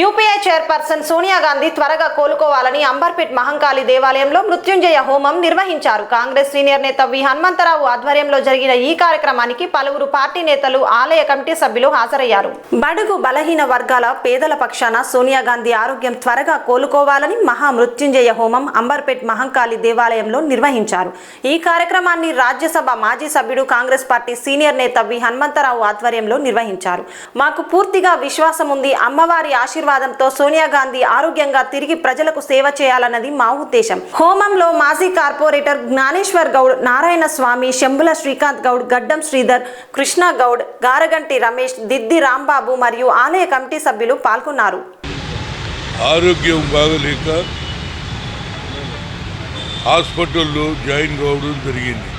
UPA chairperson Sonia Gandhi త్వరగా కోలుకోవాలని అంబర్పేట్ మహంకాళి దేవాలయంలో మృత్యుంజయ హోమం నిర్వహించారు. కాంగ్రెస్ సీనియర్ నేత వి హనుమంతరావు ఆధ్వర్యంలో జరిగిన ఈ కార్యక్రమానికి పలువురు పార్టీ నేతలు, ఆలయ కమిటీ సభ్యులు హాజరయ్యారు. బడుగు బలహీన వర్గాల పేదల పక్షాన సోనియా గాంధీ ఆరోగ్యం త్వరగా కోలుకోవాలని మహా మృత్యుంజయ హోమం అంబర్పేట్ మహంకాళి దేవాలయంలో నిర్వహించారు. ఈ కార్యక్రమాన్ని రాజ్యసభ మాజీ సభ్యుడు, కాంగ్రెస్ పార్టీ సీనియర్ నేత వి హనుమంతరావు ఆధ్వర్యంలో నిర్వహించారు. మాకు పూర్తిగా విశ్వాసం ఉంది, అమ్మవారి ఆశీర్వాదంతో సోనియా గాంధీ ఆరోగ్యంగా తిరిగి ప్రజలకు సేవ చేయాలన్నది మా ఉద్దేశం. హోమంలో మాజీ కార్పొరేటర్ జ్ఞానేశ్వర్ గౌడ్, నారాయణ స్వామి, శంభుల శ్రీకాంత్ గౌడ్, గడ్డం శ్రీధర్, కృష్ణ గౌడ్, గారగంటి రమేష్, దిద్ది రాంబాబు మరియు ఆలయ కమిటీ సభ్యులు పాల్గొన్నారు. ఆరోగ్యం బాగలేక హాస్పిటల్లో జాయిన్ కావడం జరిగింది.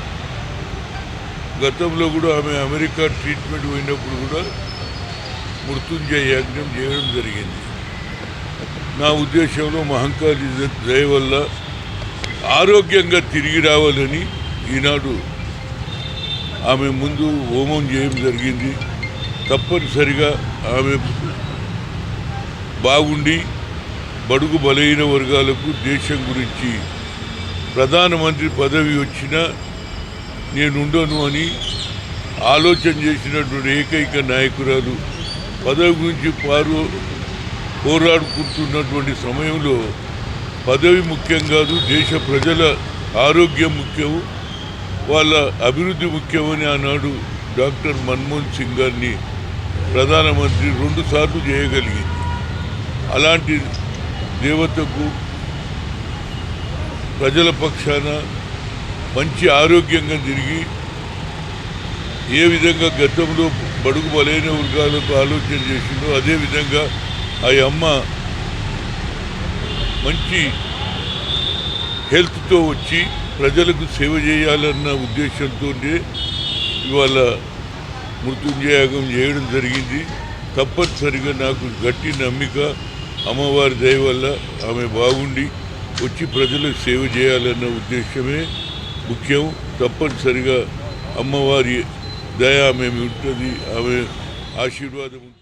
గతంలో కూడా ఆమె అమెరికా ట్రీట్మెంట్ పోయినప్పుడు కూడా మృత్యుంజయ యజ్ఞం చేయడం జరిగింది. నా ఉద్దేశంలో మహంకాళి దయ వల్ల ఆరోగ్యంగా తిరిగి రావాలని ఈనాడు ఆమె ముందు హోమం చేయడం జరిగింది. తప్పనిసరిగా ఆమె బాగుండి బడుగు బలహీన వర్గాలకు దేశం గురించి ప్రధానమంత్రి పదవి వచ్చినా నేనుండను అని ఆలోచన చేసినటువంటి ఏకైక నాయకురాలు, పదవి గురించి పోరాడుకుంటున్నటువంటి సమయంలో పదవి ముఖ్యం కాదు, దేశ ప్రజల ఆరోగ్యం ముఖ్యం, వాళ్ళ అభివృద్ధి ముఖ్యమని ఆనాడు డాక్టర్ మన్మోహన్ సింగ్ గారిని ప్రధానమంత్రి 2 సార్లు చేయగలిగింది. అలాంటి దేవతకు ప్రజల పక్షాన మంచి ఆరోగ్యంగా తిరిగి ఏ విధంగా గతంలో బడుగు బలైన వర్గాలకు ఆలోచన చేసిందో అదేవిధంగా ఆ అమ్మ మంచి హెల్త్తో వచ్చి ప్రజలకు సేవ చేయాలన్న ఉద్దేశంతో ఇవాళ మృత్యుంజయాగం చేయడం జరిగింది. తప్పనిసరిగా నాకు గట్టి నమ్మిక, అమ్మవారి దయ వల్ల ఆమె బాగుండి వచ్చి ప్రజలకు సేవ చేయాలన్న ఉద్దేశమే ముఖ్యం. తప్పనిసరిగా అమ్మవారి దయ ఆమె ఉంటుంది, ఆమె ఆశీర్వాదం ఉంటుంది.